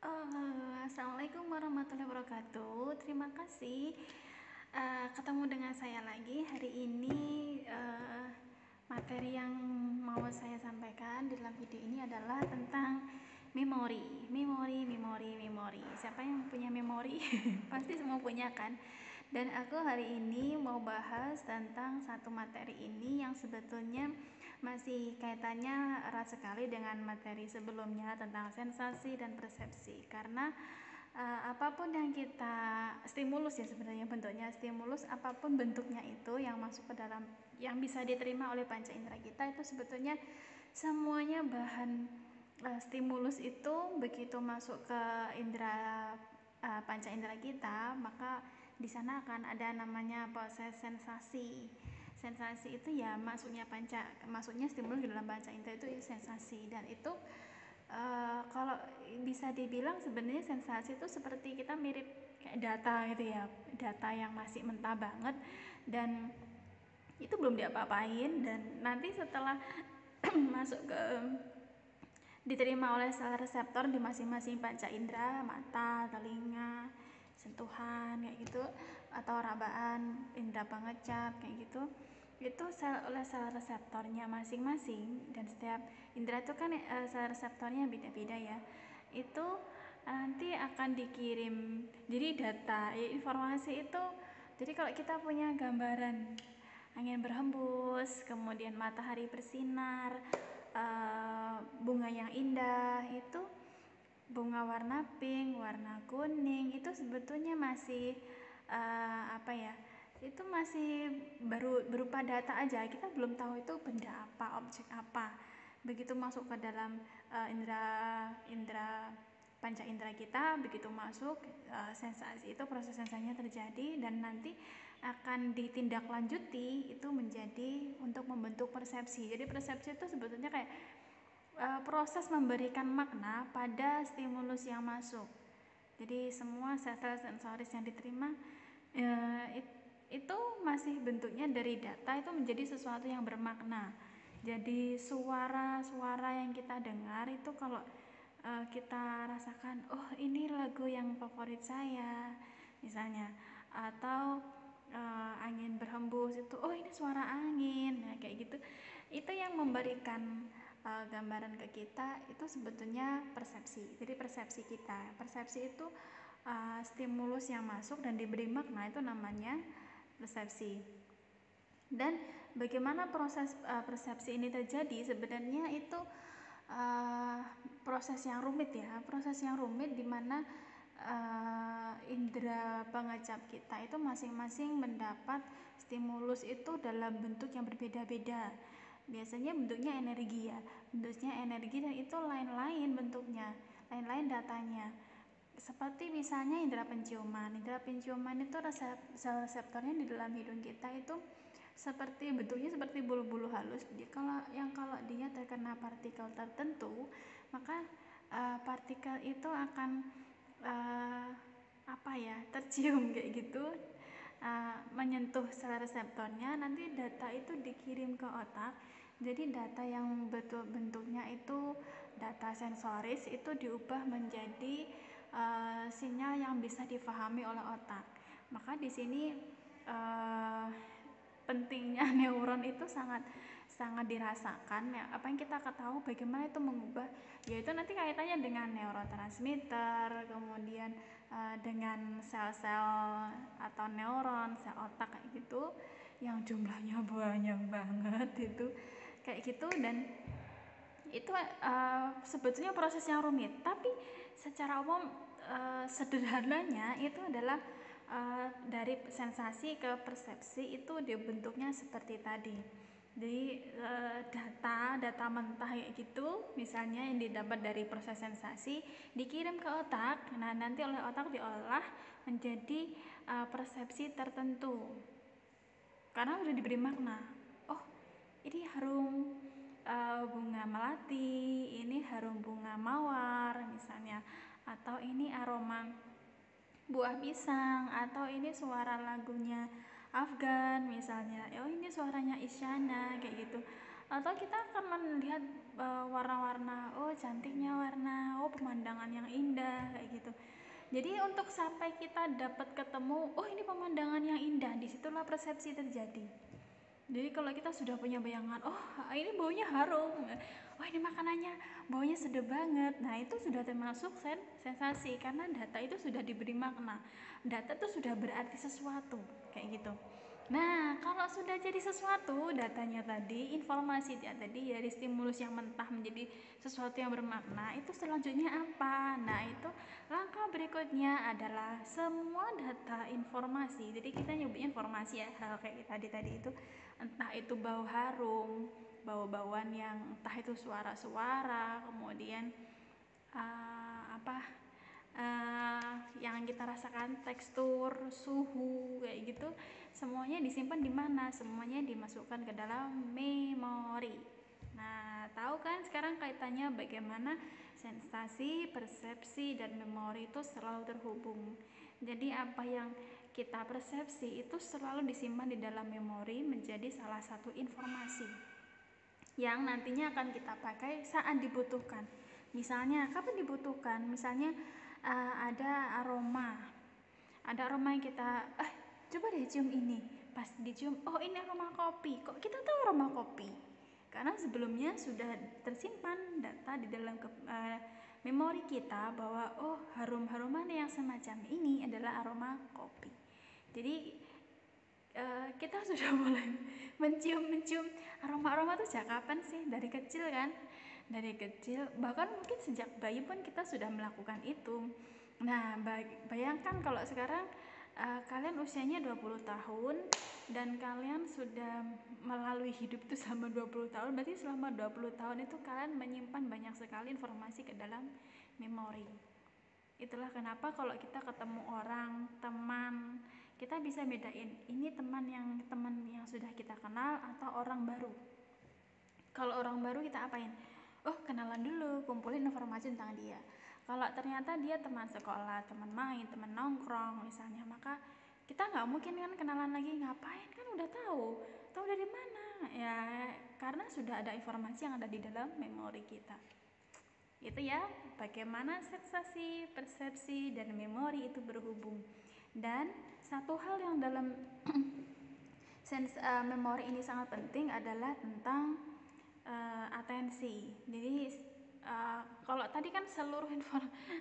Assalamualaikum warahmatullahi wabarakatuh. Terima kasih ketemu dengan saya lagi hari ini. Materi yang mau saya sampaikan di dalam video ini adalah tentang memori, memori, memori, memori. Siapa yang punya memori? Pasti semua punya kan? Dan aku hari ini mau bahas tentang satu materi ini yang sebetulnya masih kaitannya erat sekali dengan materi sebelumnya tentang sensasi dan persepsi. Karena apapun yang kita stimulus, ya sebenarnya bentuknya stimulus, apapun bentuknya itu yang masuk ke dalam, yang bisa diterima oleh panca indera kita, itu sebetulnya semuanya bahan stimulus itu begitu masuk ke indera panca indera kita, maka di sana akan ada namanya proses sensasi. Sensasi itu ya masuknya stimulus di dalam panca indera itu sensasi. Dan itu kalau bisa dibilang sebenarnya sensasi itu seperti kita mirip kayak data gitu ya, data yang masih mentah banget dan itu belum diapa-apain, dan nanti setelah masuk ke diterima oleh sel reseptor di masing-masing panca indera, mata, telinga, sentuhan kayak gitu, atau rabaan, indera pengecap kayak gitu, itu oleh sel reseptornya masing-masing. Dan setiap indera itu kan sel reseptornya beda-beda ya, itu nanti akan dikirim jadi data informasi itu. Jadi kalau kita punya gambaran angin berhembus, kemudian matahari bersinar, bunga yang indah, itu bunga warna pink, warna kuning, itu sebetulnya masih itu masih baru berupa data aja. Kita belum tahu itu benda apa, objek apa. Begitu masuk ke dalam indera panca indera kita, begitu masuk sensasi itu, proses sensasinya terjadi dan nanti akan ditindaklanjuti itu menjadi untuk membentuk persepsi. Jadi persepsi itu sebetulnya kayak proses memberikan makna pada stimulus yang masuk. Jadi semua sel-sel sensoris yang diterima itu masih bentuknya dari data, itu menjadi sesuatu yang bermakna. Jadi suara-suara yang kita dengar itu kalau kita rasakan, oh ini lagu yang favorit saya misalnya, atau angin berhembus itu, oh ini suara angin, nah kayak gitu. Itu yang memberikan gambaran ke kita, itu sebetulnya persepsi. Jadi persepsi itu stimulus yang masuk dan diberi makna, itu namanya persepsi. Dan bagaimana proses persepsi ini terjadi, sebenarnya itu proses yang rumit ya, proses yang rumit di mana indera pengecap kita itu masing-masing mendapat stimulus itu dalam bentuk yang berbeda-beda. Biasanya bentuknya energi ya, bentuknya energi, dan itu lain-lain bentuknya, lain-lain datanya. Seperti misalnya indera penciuman itu reseptornya di dalam hidung kita itu bentuknya seperti bulu-bulu halus. Jadi kalau dia terkena partikel tertentu, maka partikel itu akan tercium kayak gitu, menyentuh sel reseptornya, nanti data itu dikirim ke otak. Jadi data yang betul bentuknya itu data sensoris itu diubah menjadi sinyal yang bisa difahami oleh otak. Maka di sini pentingnya neuron itu sangat dirasakan ya. Apa yang kita ketahui bagaimana itu mengubah, yaitu nanti kaitannya dengan neurotransmitter, kemudian dengan sel-sel atau neuron, sel otak kayak gitu, yang jumlahnya banyak banget itu kayak gitu. Dan itu sebetulnya proses yang rumit, tapi secara umum sederhananya itu adalah dari sensasi ke persepsi itu dibentuknya seperti tadi. Jadi data mentah kayak gitu misalnya yang didapat dari proses sensasi dikirim ke otak. Nah nanti oleh otak diolah menjadi persepsi tertentu karena udah diberi makna. Oh ini harum bunga melati, ini harum bunga mawar misalnya, atau ini aroma buah pisang, atau ini suara lagunya Afgan misalnya, oh ini suaranya Isyana kayak gitu. atau kita akan melihat warna-warna, oh cantiknya warna, oh pemandangan yang indah kayak gitu. Jadi untuk sampai kita dapat ketemu, oh ini pemandangan yang indah, disitulah persepsi terjadi. Jadi kalau kita sudah punya bayangan, oh ini baunya harum, oh ini makanannya baunya sedap banget, nah itu sudah termasuk sensasi, karena data itu sudah diberi makna, data itu sudah berarti sesuatu kayak gitu. Nah kalau sudah jadi sesuatu, datanya tadi, informasi tadi dari stimulus yang mentah menjadi sesuatu yang bermakna, itu selanjutnya apa? Nah itu langkah berikutnya adalah semua data informasi, jadi kita nyebutnya informasi ya, hal kayak tadi itu, entah itu bau harum, bau-bauan yang entah itu suara-suara, kemudian apa yang kita rasakan, tekstur, suhu kayak gitu, semuanya disimpan di mana? Semuanya dimasukkan ke dalam memori. Nah, tahu kan sekarang kaitannya bagaimana sensasi, persepsi, dan memori itu selalu terhubung. Jadi apa yang kita persepsi itu selalu disimpan di dalam memori menjadi salah satu informasi yang nantinya akan kita pakai saat dibutuhkan. Misalnya, kapan dibutuhkan? Misalnya ada aroma yang kita coba deh cium ini. Pas dicium, oh ini aroma kopi. Kok kita tahu aroma kopi? Karena sebelumnya sudah tersimpan data di dalam memori kita bahwa oh harum-haruman yang semacam ini adalah aroma kopi. Jadi kita sudah mulai mencium aroma itu sejak kapan sih? Dari kecil kan? Dari kecil, bahkan mungkin sejak bayi pun kita sudah melakukan itu. Nah, bayangkan kalau sekarang kalian usianya 20 tahun dan kalian sudah melalui hidup itu selama 20 tahun, berarti selama 20 tahun itu kalian menyimpan banyak sekali informasi ke dalam memori. Itulah kenapa kalau kita ketemu orang, teman, kita bisa bedain ini teman yang sudah kita kenal atau orang baru. Kalau orang baru kita apain? Oh, kenalan dulu, kumpulin informasi tentang dia. Kalau ternyata dia teman sekolah, teman main, teman nongkrong misalnya, maka kita nggak mungkin kan kenalan lagi, ngapain, kan udah tahu dari mana ya, karena sudah ada informasi yang ada di dalam memori kita. Itu ya, bagaimana sensasi, persepsi, dan memori itu berhubung. Dan satu hal yang dalam memori ini sangat penting adalah tentang atensi. Jadi kalau tadi kan seluruh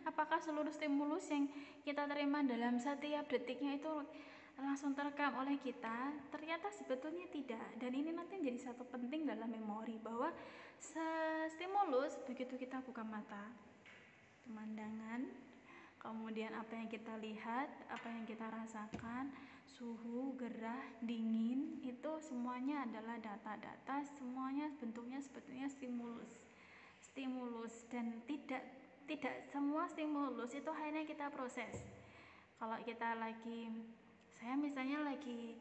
apakah seluruh stimulus yang kita terima dalam setiap detiknya itu langsung terekam oleh kita? Ternyata sebetulnya tidak. Dan ini nanti menjadi satu penting dalam memori, bahwa stimulus begitu kita buka mata, pemandangan, kemudian apa yang kita lihat, apa yang kita rasakan, suhu, gerah, dingin, itu semuanya adalah data-data, semuanya bentuknya sebetulnya stimulus, dan tidak semua stimulus itu hanya kita proses. Kalau kita saya misalnya lagi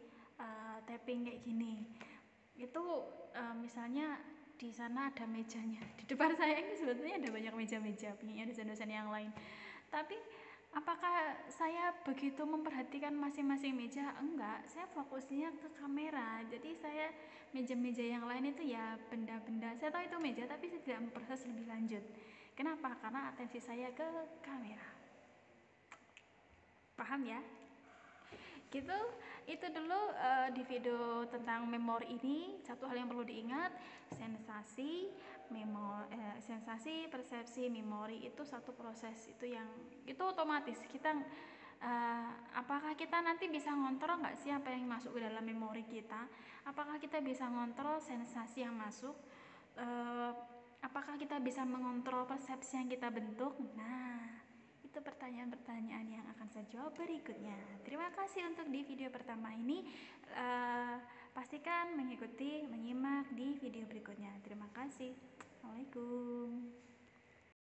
tapping kayak gini, itu misalnya di sana ada mejanya, di depan saya ini sebetulnya ada banyak meja-meja punya dosen-dosen yang lain, tapi apakah saya begitu memperhatikan masing-masing meja? Enggak, saya fokusnya ke kamera. Jadi saya meja-meja yang lain itu ya benda-benda, saya tahu itu meja tapi saya tidak memproses lebih lanjut. Kenapa? Karena atensi saya ke kamera. Paham ya? Gitu. Itu dulu di video tentang memori ini. Satu hal yang perlu diingat, sensasi, persepsi, memori itu satu proses, itu otomatis. Kita apakah kita nanti bisa ngontrol nggak sih apa yang masuk ke dalam memori kita? Apakah kita bisa ngontrol sensasi yang masuk? Apakah kita bisa mengontrol persepsi yang kita bentuk? Nah, itu pertanyaan-pertanyaan yang akan saya jawab berikutnya. Terima kasih untuk di video pertama ini. Pastikan menyimak di video berikutnya. Terima kasih. Assalamualaikum.